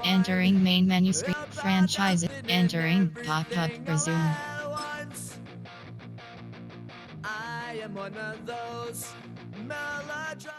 Entering main menu screen. Franchise. Entering pop-up resume. I am one of those melodramatic.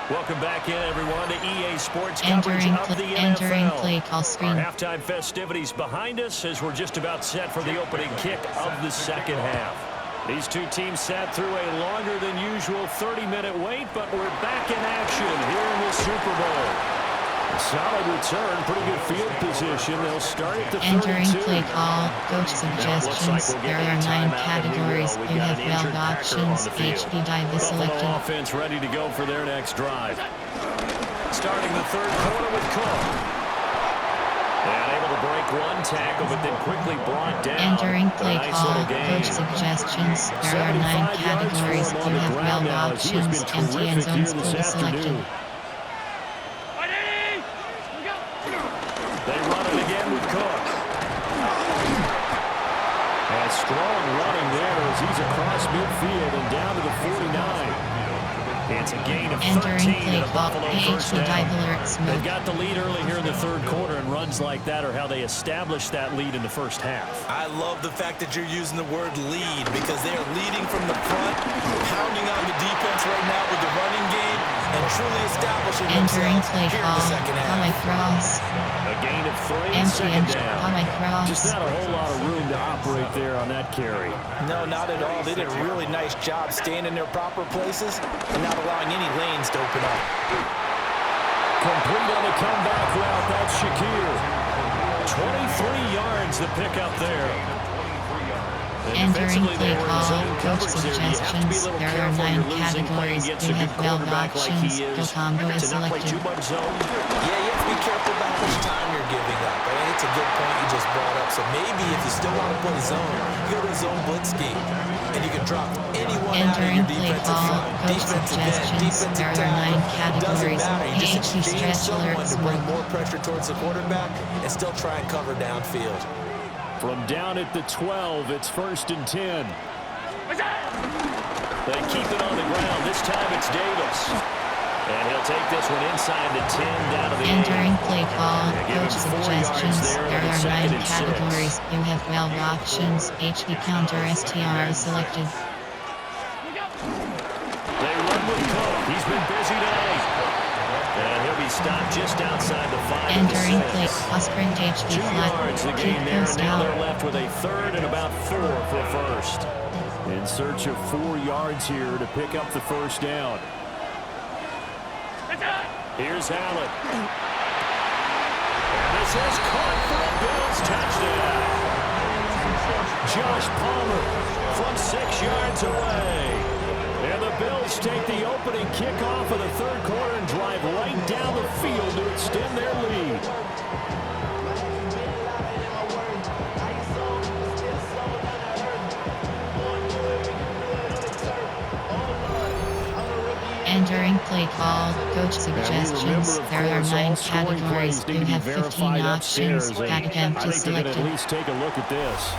Welcome back in, everyone, to EA Sports coverage of the Entering NFL. play call screen. Our halftime festivities behind us as we're just about set for the opening kick of the second half. These two teams sat through a longer than usual 30-minute wait, but we're back in action here in the Super Bowl. A solid return, pretty good field position. They'll start at the 32. Entering play call, coach suggestions. There are 9 categories. You have 12 options. HP dive is selected. Offense ready to go for their next drive. Starting the third quarter with Cook. And able to break one tackle, but then quickly brought down. Entering play call, coach suggestions. There are 9 categories. You have 12 options. Empty end zones will be selected. They run it again with Cook. And strong running there as he's across midfield and down to the 49. It's a gain of 13 play to Buffalo first down. They've got the lead early here in the third quarter, and runs like that are how they established that lead in the first half. I love the fact that you're using the word lead because they are leading from the front, pounding on the defense right now with the running game, and truly establishing themselves here in the second half. Cross. A gain of 3, Empty second down. cross. Just not a whole lot of room to operate there on that carry. No, not at all. They did a really nice job staying in their proper places and not allowing any lanes to open up. Complete on the comeback route. That's Shakir. 23 yards to pick up there. Entering play call, coach suggestions. There are 9 categories. You have 12 options. Go combo is selected. Yeah, you have to be careful about how much time you're giving up. I mean, it's a good point you just brought up. So maybe if you still want to play zone, you go to a zone blitz scheme. And you can drop anyone out of your defensive front. Defensive end, defensive tackle. Doesn't matter. You just exchange someone to bring more pressure towards the quarterback and still try and cover downfield. From down at the 12, it's 1st and 10. They keep it on the ground. This time it's Davis. And he'll take this one inside the 10, down to the 8. Entering play call, coach suggestions. There are 9 categories. You have 12 options. HP counter STR is selected. They run with Cook. He's been busy today. And he'll be stopped just outside the 5. Entering play, sprint HP 2 flat. yards the gain there, and now they're left with a third and about 4 for a first. In search of 4 yards here to pick up the first down. Here's Allen. And this is caught for a Bills touchdown. Josh Palmer from 6 yards away. And the Bills take the opening kickoff of the third quarter and drive right down the field to extend their lead. Entering play call, coach suggestions. There are 9 categories. You have 15 options. Back attempt is selected. At least take a look at this.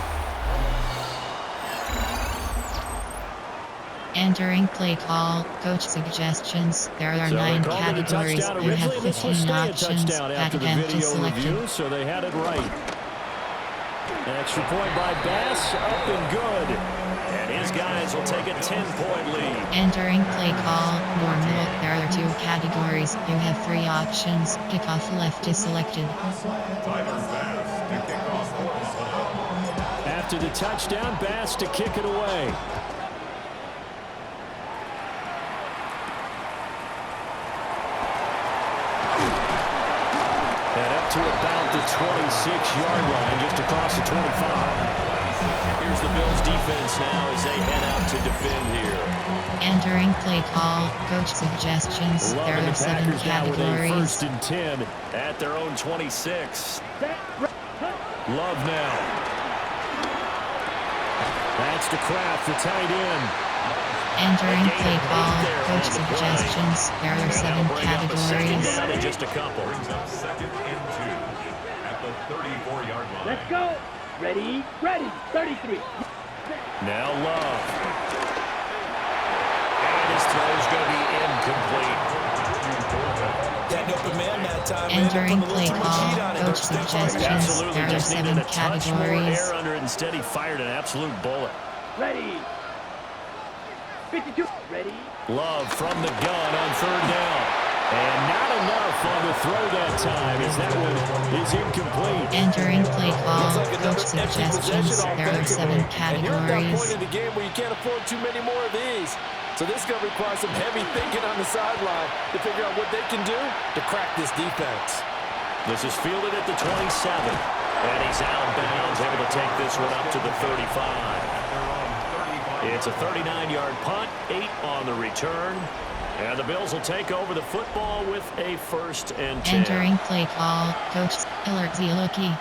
Entering play call, coach suggestions. There are 9 categories. You have 15 options. Back attempt is selected. So they had it right. Extra point by Bass, up and good. And his guys will take a 10-point lead. Entering play call, normal. There are 2 categories. You have 3 options. Kickoff left is selected. After the touchdown, Bass to kick it away. And up to about the 26-yard line, just across the 25. Here's the Bills defense now as they head out to defend here. Entering play call, coach suggestions. There are 7 categories. 1st and 10 at their own 26. Love now. That's to Kraft, the tight end. Entering play call, coach suggestions. There are 7 categories. Down in just a couple. Brings up 2nd and 2 at the 34-yard line. Let's go. Ready, 33. Now Love. And his throw is going to be incomplete. That open man that time. Entering play call, coach suggestions. Absolutely, There are just needed 7 a touch more categories. air under it. Instead, he fired an absolute bullet. Ready. 52. Ready. Love from the gun on third down. And not enough on the throw that time as that one is incomplete. Entering play call, Looks like another coach empty possession suggestions. There are 7 And you're at that point categories. in the game where you can't afford too many more of these. So this is going to require some heavy thinking on the sideline to figure out what they can do to crack this defense. This is fielded at the 27. And he's out of bounds, able to take this one up to the 35. It's a 39-yard punt, 8 on the return. And the Bills will take over the football with a 1st and 10. Entering play call, coach Zieluki.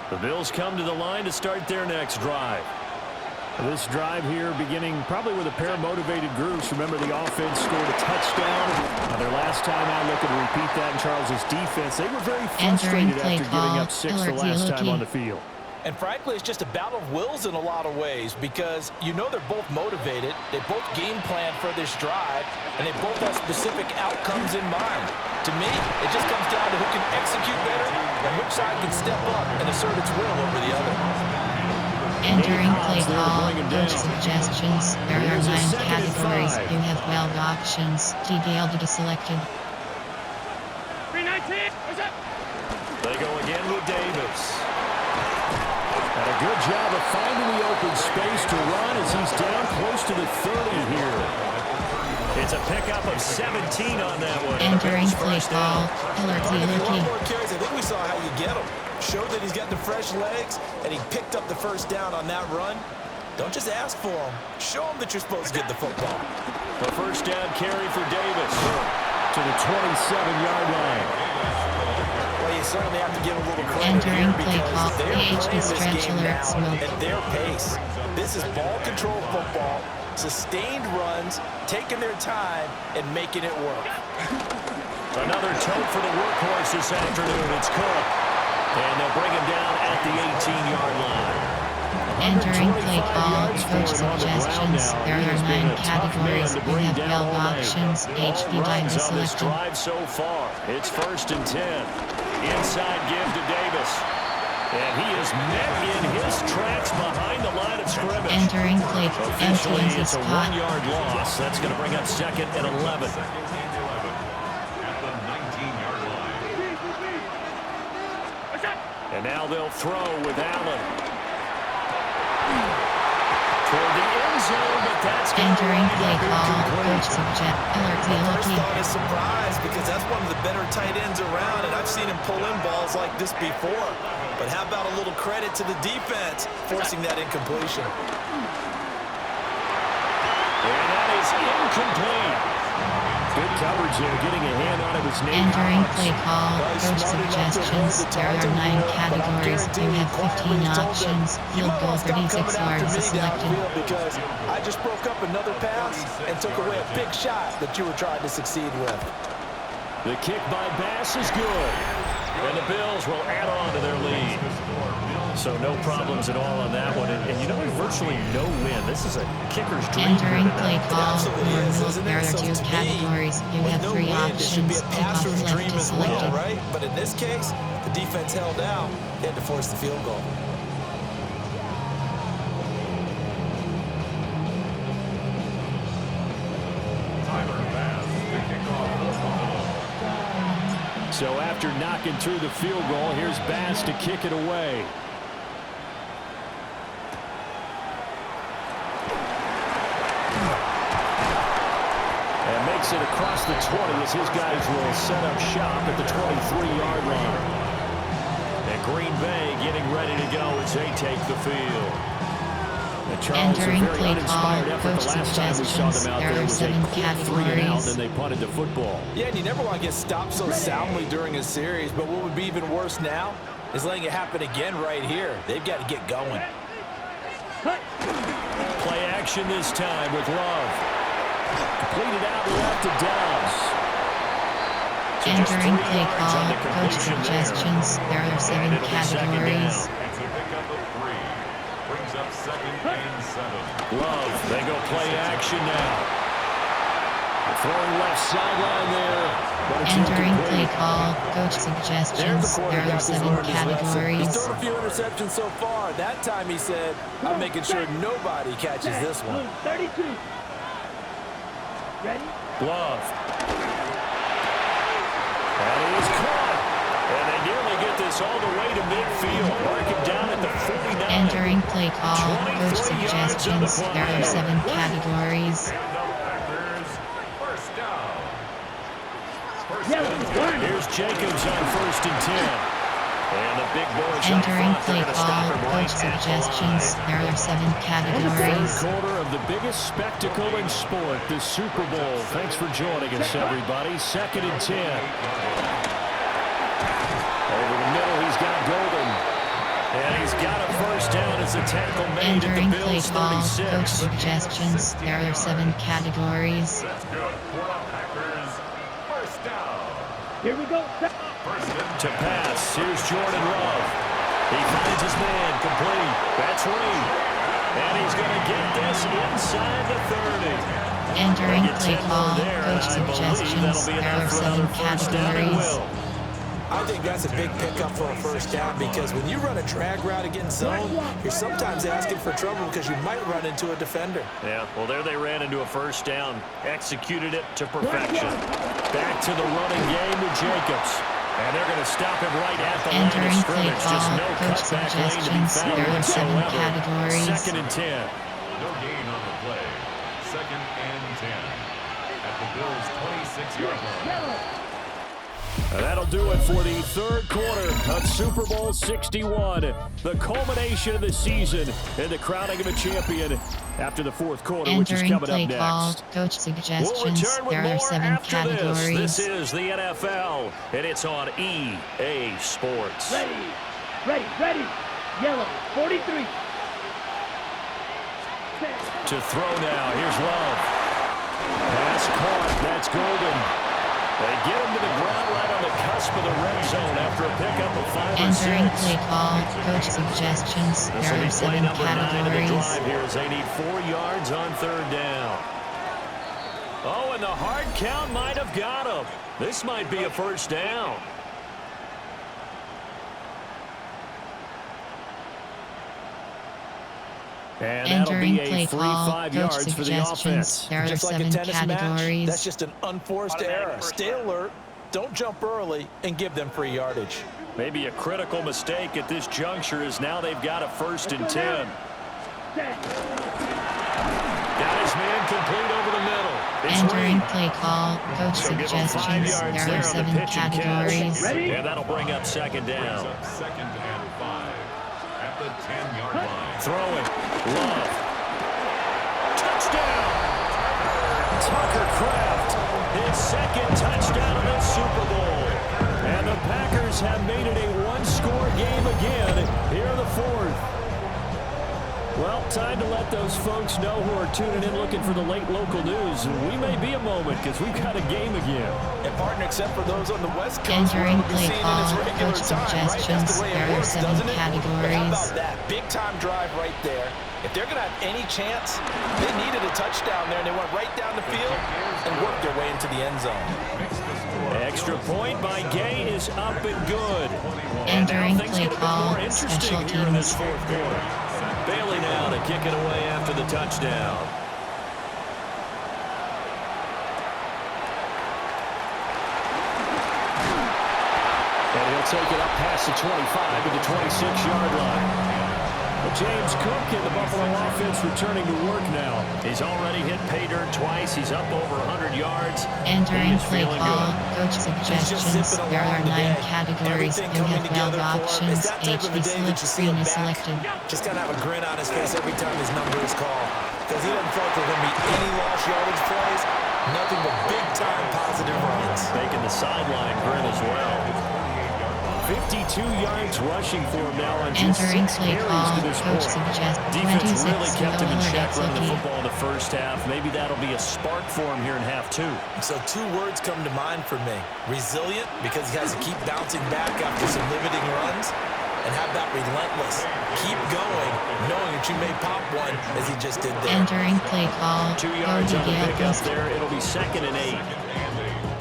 The Bills come to the line to start their next drive. This drive here beginning probably with a pair of motivated groups. Remember, the offense scored a touchdown. Their last time out, looking to repeat that in Charles's defense. They were very frustrated after giving up 6 the last time on the field. And frankly, it's just a battle of wills in a lot of ways because you know they're both motivated. They both game plan for this drive, and they both have specific outcomes in mind. To me, it just comes down to who can execute better and which side can step up and assert its will over the other. Entering play call, coach suggestions. There are 9 categories. You have 12 options. Detailed to be selected. 319. What's up? They go again with Davis. And a good job of finding the open space to run as he's down close to the 30 here. It's a pickup of 17 on that one. Entering play call, One more carries. I think we saw how you get him. Showed that he's got the fresh legs, and he picked up the first down on that run. Don't just ask for him. Show him that you're supposed to get the football. The first down carry for Davis To the 27-yard line. Well, you certainly have to give a little credit Entering here play call, because they're PHP playing this stretch game alerts now will. at their pace. This is ball control football, sustained runs, taking their time, and making it work. Another tote for the workhorse this afternoon. It's Cook. And they'll bring him down at the 18-yard line. Entering play call, coach suggestions. There are 9 categories. You have 12 options. HP line is On this selected. drive so far, it's 1st and 10. Inside give to Davis. And he is met in his tracks behind the line of scrimmage. Entering play call, Officially, empty it's a spot. 1-yard loss. That's going to bring up 2nd and 11. And now they'll throw with Allen. Toward the end zone, but that's Entering play call, coach suggestions. First thought is surprise because that's one of the better tight ends around, and I've seen him pull in balls like this before. But how about a little credit to the defense forcing that incompletion? And that is incomplete. Good coverage there, getting a hand on it was Nate Entering Hobbs. play call, coach suggestions. There are 9 categories. You have 15 options. Field goal 36 yards is selected. Because I just broke up another pass and took away a big shot that you were trying to succeed with. The kick by Bass is good. And the Bills will add on to their lead. So no problems at all on that one. And you know, there's virtually no win. This is a kicker's dream. Entering play call, Absolutely is, or isn't there it? are So 2 to me, categories. You with have no 3 win, it should be options. a Kickoff passer's left dream is as well, selected. right? But in this case, the defense held out. They had to force the field goal. So after knocking through the field goal, here's Bass to kick it away. And makes it across the 20 as his guys will set up shop at the 23-yard line. And Green Bay getting ready to go as they take the field. And Charles, Entering a very play uninspired call, effort. The coach last time we saw them out suggestions. there There are was a 7 quick 3 and out, categories. and they punted the football. Yeah, and you never want to get stopped so soundly during a series, but what would be even worse now is letting it happen again right here. They've got to get going. Play action this time with Love. Completed out left to Downs. to just 3 Entering play yards on call, the coach completion there. suggestions. There are 7 And it'll be second categories. down. It's a pickup of 3. Brings up 2nd and 7. Love, they go play action now. Throwing left sideline there. But it's Entering play incomplete. call, coach suggestions. There are 7 He's categories. thrown a few interceptions so far. That time he said, I'm making sure nobody catches this one. 32. Ready? Love. And he is caught. And they nearly get this all the way to midfield. Mark him down at the 49. Entering play call, coach 23 yards on the suggestions. play. There are 7 categories. And the Packers, first down. Here's Jacobs on 1st and 10. And the big boys Entering up front, play they're going to stop call, him coach right at the suggestions. line. There are 7 Third categories. quarter of the biggest spectacle in sport, the Super Bowl. Thanks for joining us, everybody. 2nd and 10. Over the middle, he's got Golden. And he's got a first down as the tackle made Entering at the play Bills' call, coach 36. suggestions. There are 7 categories. That's good for the Packers. First down. Here we go. To pass, here's Jordan Love. He finds his man, complete. That's Reed. And he's going to get this inside the 30. Entering They get play 10 more call, there, and coach I believe that'll suggestions. be There enough are for 7 another first down and categories. will. I think that's a big pickup for a first down because when you run a drag route against zone, you're sometimes asking for trouble because you might run into a defender. Yeah, well, there they ran into a first down. Executed it to perfection. Back to the running game with Jacobs. And they're going to stop him right at the line of Entering play scrimmage. Just call, no coach cutback lane to be suggestions. found There are 7 whatsoever. categories. 2nd and 10. No gain on the play. 2nd and 10. At the Bills' 26-yard line. And that'll do it for the third quarter of Super Bowl 61. The culmination of the season and the crowning of a champion after the fourth quarter, which is Entering coming play up call, next. coach We'll suggestions. return with There are more 7 after categories. this. This is the NFL, and it's on EA Sports. Ready. Yellow, 43. To throw now, here's Love. Pass caught, that's Golden. They get him to the ground right on the cusp of the red zone after a pickup of 5 or 6. Entering play call, coach suggestions. This There will are be play 7 number 9 of the categories. drive here as they need 4 yards on 3rd down. Oh, and the hard count might have got him. This might be a first down. And that'll Entering be a play free call, 5 coach yards for the suggestions. offense. There are Just like a 7 tennis match, categories. that's just an unforced error. Stay alert, don't jump early, and give them free yardage. Maybe a critical mistake at this juncture is now they've got a 1st and 10. Got his man complete over the middle. It's Entering Reed. play call, coach So give him 5 suggestions. yards There there are on the 7 pitch and catch. categories. And that'll bring up 2nd down. Brings up 2nd and 5. At the 10-yard line. Throwing. Love. Touchdown! Tucker Kraft, his 2nd touchdown in the Super Bowl. And the Packers have made it a one-score game again here in the 4th. Well, time to let those folks know who are tuning in looking for the late local news. We may be a moment because we've got a game again. And partner, except for those on the West Coast, Entering we'll be play seeing call, in its regular coach time, right? That's suggestions. the way There it are works, 7 doesn't it? categories. How about that? Big-time drive right there. If they're going to have any chance, they needed a touchdown there, and they went right down the field and worked their way into the end zone. Extra point by Gay is up and good. And now Entering things play get a bit call, more interesting special here in this teams. 4th quarter. Bailey now to kick it away after the touchdown. And he'll take it up past the 25 to the 26-yard line. James Cook and the Buffalo offense returning to work now. He's already hit pay dirt twice. He's up over 100 yards. Entering He is play feeling call, good. coach suggestions. There are 9 categories. You have 12 options. HV slip screen is selected. Just got to have a grin on his face every time his number is called. Because he doesn't feel like there's going to be any lost yardage plays. Nothing but big-time positive runs. Making the sideline grin as well. 52 yards rushing for him now on just Entering 6 play carries call, to this coach point. suggests Defense really 26 kept him in check running the XOP. football in the first half. Maybe that'll be a spark for him here in half two. So 2 words come to mind for me. Resilient, because he has to keep bouncing back after some limiting runs. And how about relentless? Keep going, knowing that you may pop one as he just did there. Entering play call, 2 yards on the Gale pickup Ghost. there. It'll be 2nd and 8.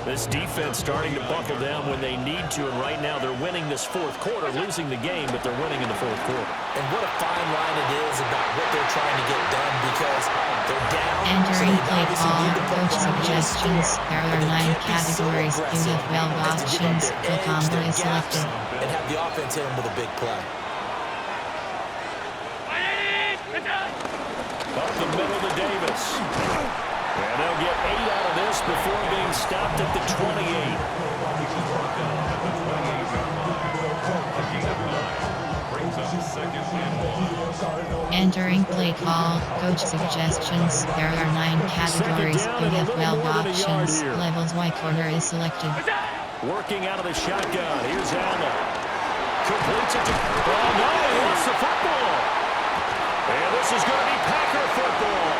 This defense starting to buckle down when they need to, and right now they're winning this fourth quarter, losing the game, but they're winning in the fourth quarter. And what a fine line it is about what they're trying to get done, because they're down. Entering play call, need to put coach one in to suggestions. score. There But are they 9 can't be so categories. You aggressive have 12 as to give up options. their The edge, combo their is gaps, selected. and have the offense hit them with a big play. Up the middle to Davis. And they'll get 8 out of this before being stopped at the 28. Entering play call, coach suggestions. There are 9 categories. You have 12 options. Levels Y corner is selected. Working out of the shotgun. Here's Allen. Completes it to... Oh, no! He lost the football. And this is going to be Packer football.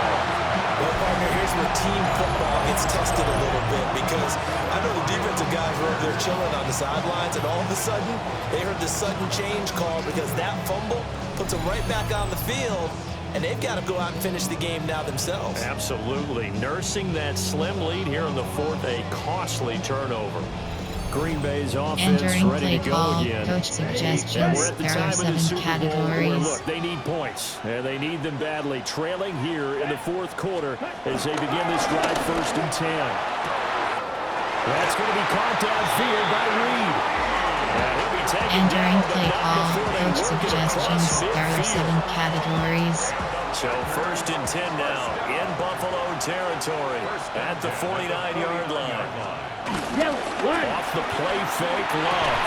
Well, partner, here's where team football gets tested a little bit, because I know the defensive guys were over there chilling on the sidelines, and all of a sudden, they heard the sudden change call because that fumble puts them right back on the field, and they've got to go out and finish the game now themselves. Absolutely. Nursing that slim lead here in the fourth, a costly turnover. Green Bay's offense Entering ready play to go call, again. coach And we're suggestions. at the There are time of the 7 Super Bowl where, categories. look, they need points, and they need them badly. Trailing here in the fourth quarter as they begin this drive, 1st and 10. That's going to be caught downfield by Reed. And he'll be taken Entering down, but play not call, before they coach work it across suggestions. There are 7 midfield. categories. So 1st and 10 now in Buffalo territory at the 49-yard line. Yellow, line. Off the play fake, Love.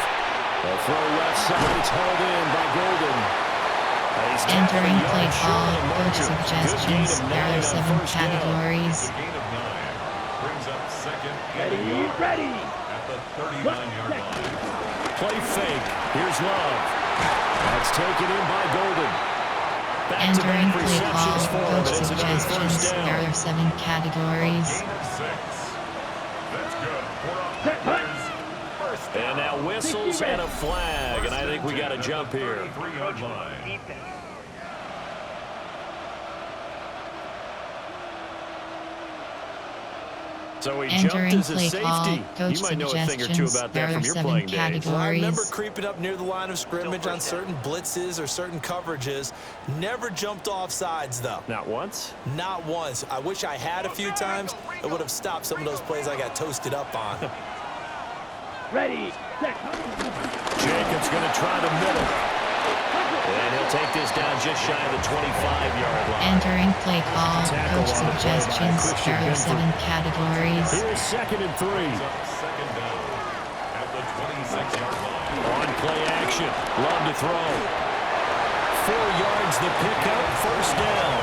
The throw left side, it's hauled in by Golden. He's tackled a Entering yard play short call, of the marker. coach Good gain suggestions. of 9 There are on 7 first down. categories. Gain of 9 brings up 2nd and Ready, 8 ready. at the 39-yard line. Play fake. Here's Love. That's taken in by Golden. Entering Back-to-back play call, receptions for him, coach and it's another suggestions. first There down. are 7 categories. Gain of 6. That's good. Set, hut. And now whistles and a flag, and I think we got a jump here. 33-yard line. So he jumped Entering as a play call, safety. coach You might know a thing or two suggestions. about There that are from your 7 playing days. categories. Well, I remember creeping up near the line of scrimmage on certain blitzes or certain coverages. Never jumped off sides, though. Not once? Not once. I wish I had a few times. It would have stopped some of those plays I got toasted up on. Ready, set. Jacobs going to try the middle. And he'll take this down just shy of the 25-yard line. Entering play call, Tackle coach on the play by suggestions. Christian There are 7 Benford. categories. Here's 2nd and 3. Second down at the 26-yard line. On play action. Love to throw. 4 yards the pickup. First down.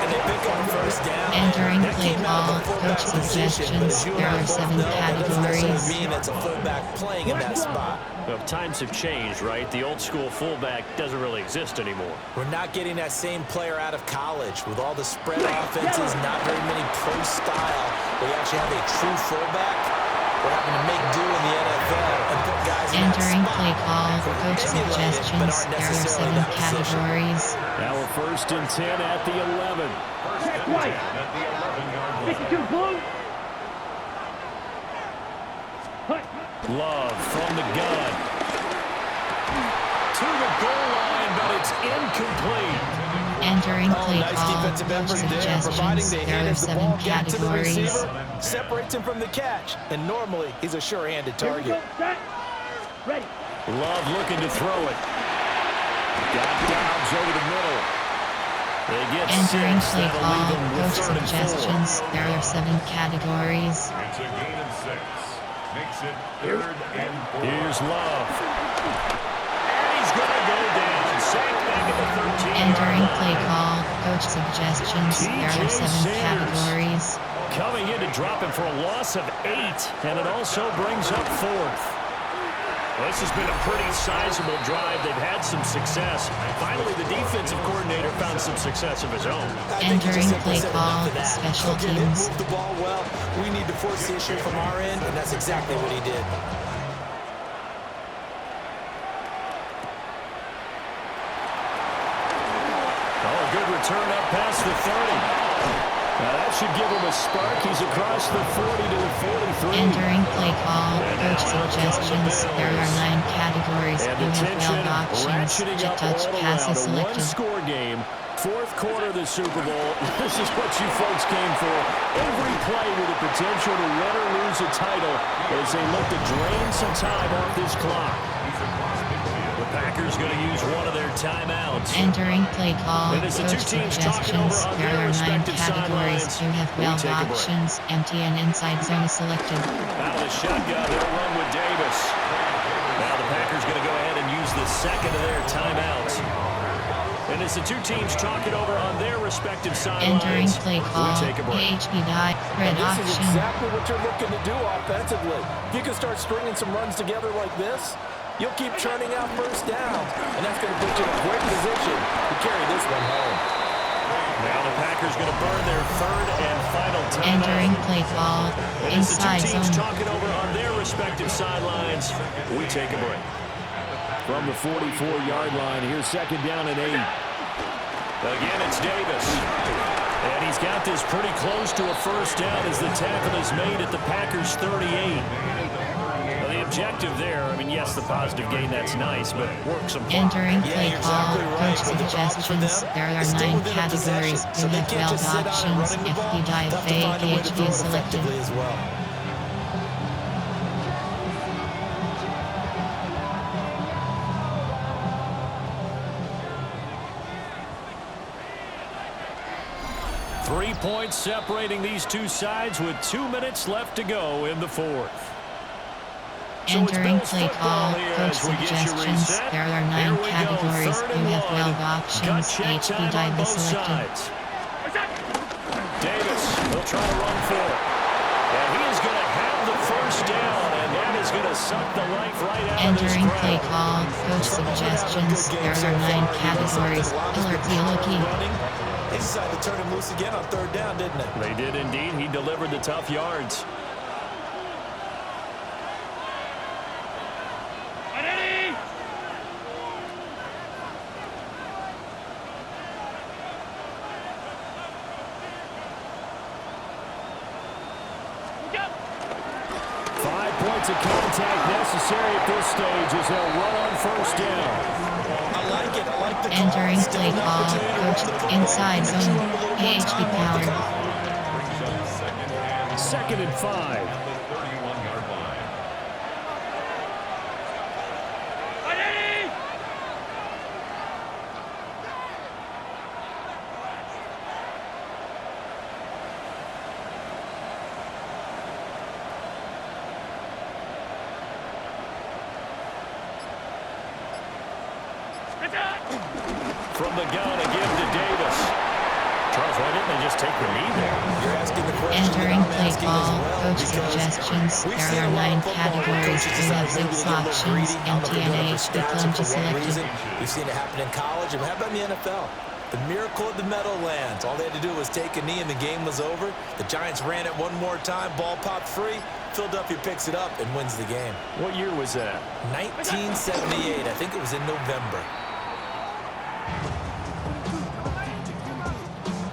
And they pick up a first down. Entering That play came out of call, the fullback coach position, but as suggestions. you and There I are both 7 know, that doesn't categories. necessarily mean it's a fullback playing in that spot. Well, times have changed, right? The old school fullback doesn't really exist anymore. We're not getting that same player out of college with all the spread offenses, not very many pro style. We actually have a true fullback. We're having to make do in the NFL and put guys in that Entering spot. play call, coach Emulate it, but suggestions. aren't There are necessarily 7 that position. categories. Now we're 1st and 10 at the 11. Check right. At the 11-yard line. 62 blue. Hut. Love from the gun. To the goal line, but it's incomplete. Entering play Nice call, defensive coach effort there, providing suggestions. they There are handed the 7 ball back to the categories. receiver, separates him from the catch, and normally he's a sure-handed Here we go, target. set. Ready. Love looking to throw it. Got Dobbs over the middle. They get Entering 6. play That'll call, leave them with coach 3rd and 4. suggestions. There are 7 categories. It's a gain of 6. Makes it 3rd and 4. Here's Love. And he's going to go down. Sacked back at the 13. Entering play call, coach suggestions. There are 7 categories. Coming in to drop him for a loss of 8, and it also brings up 4th. Well, this has been a pretty sizable drive. They've had some success. Finally, the defensive coordinator found some success of his own. Entering play call, special teams. Move the ball well. We need to force the issue from our end, and that's exactly what he did. Oh, a good return up past the 30. Now that should give him a spark. He's across the 40 to the 43. Entering play call, coach suggestions. There are 9 categories. And You the have tension 12 options. ratcheting To up touch all passes around. A selected. one-score game. Fourth quarter of the Super Bowl. This is what you folks came for. Every play with the potential to win or lose a title as they look to drain some time off this clock. The Packers going to use one of their timeouts. Entering play call, And as the coach two teams talking over suggestions. on There their are 9 respective categories. sidelines, You have we 12 take a break. options. Empty and inside zone selected. Out of the shotgun, they'll run with Davis. Now the Packers going to go ahead and use the second of their timeouts. And as the two teams talk it over on their respective Entering sidelines, play call, we take a break. HB die, red This is option. exactly what you're looking to do offensively. If you can start stringing some runs together like this, you'll keep churning out first downs, and that's going to put you in a great position to carry this one home. Now the Packers going to burn their third and final timeout. Entering play call, And as the inside two teams zone. talking over on their respective sidelines, we take a break. From the 44-yard line, here's second down and 8. Again, it's Davis. And he's got this pretty close to a first down as the tackle is made at the Packers' 38. Now, the objective there, I mean, yes, the positive gain, that's nice, but work some clock. Entering Yeah, play you're call, exactly right. coach But the problem for suggestions. them There are is still 9 within a categories. possession, so You they have can't 12 just sit on it options. running the ball. FB die They'll have to find a way to fake, throw HB it selected. effectively as well. Three points separating these two sides with 2 minutes left to go in the fourth. So it's Entering Bills play football call, here coach as we get you suggestions. reset. There are Here 9 we go, categories. third You and have 12 one. Gut options. check HB time die on both selected. sides. Davis will try to run for it. And he is going to have the first down, and that is going to suck the life right out Entering of this play crowd. call, coach suggestions. There are 9 categories. Killer Loki. They decided to turn him loose again on third down, didn't they? They did indeed. He delivered the tough yards. Ready? 5 points of contact necessary at this stage as they'll run on first down. I like it. I like the call. Entering Still play an call, opportunity to coach run the football. inside Make sure zone. you run a little more HB time off the powered. clock. Second and 5. Second and 5. At the 31-yard line. Ready? From the gun, a give to Davis. Charles, why didn't they just take the knee there? You're asking the question Entering that I'm play asking call, as well, coach because suggestions. we've There seen are a lot 9 of football where categories. coaches You have decide maybe 6 to get a little options. greedy. I don't know if Empty they're and doing it for HB stats or plunge for what selected. reason. We've seen it happen in college, and how about in the NFL? The miracle of the Meadowlands. All they had to do was take a knee, and the game was over. The Giants ran it one more time. Ball popped free. Philadelphia picks it up and wins the game. What year was that? 1978. I think it was in November.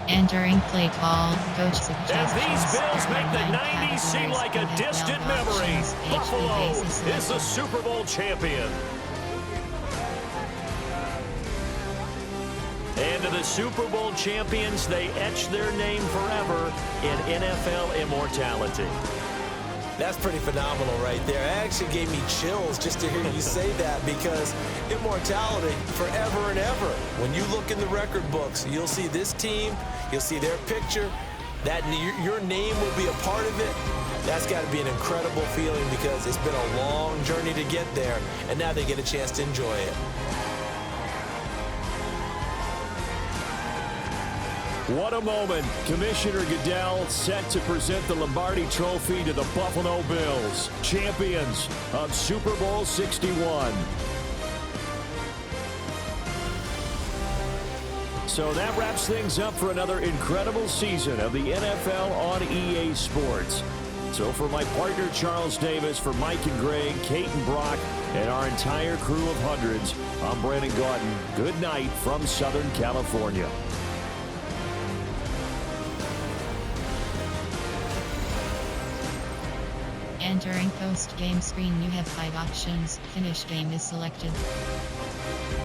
Entering play call, coach And suggestions. these Bills There are make the 9 90s seem categories. like You a have distant 12 memory. options. HB Buffalo basis is the Super Bowl champion. And to the Super Bowl champions, they etch their name forever in NFL immortality. That's pretty phenomenal right there. It actually gave me chills just to hear you say that, because immortality forever and ever. When you look in the record books, you'll see this team, you'll see their picture, that your name will be a part of it. That's got to be an incredible feeling, because it's been a long journey to get there, and now they get a chance to enjoy it. What a moment. Commissioner Goodell set to present the Lombardi Trophy to the Buffalo Bills, champions of Super Bowl 61. So that wraps things up for another incredible season of the NFL on EA Sports. So for my partner Charles Davis, for Mike and Greg, Kate and Brock, and our entire crew of hundreds, I'm Brandon Gaudin. Good night from Southern California. Entering post-game screen, you have 5 options. Finish game is selected.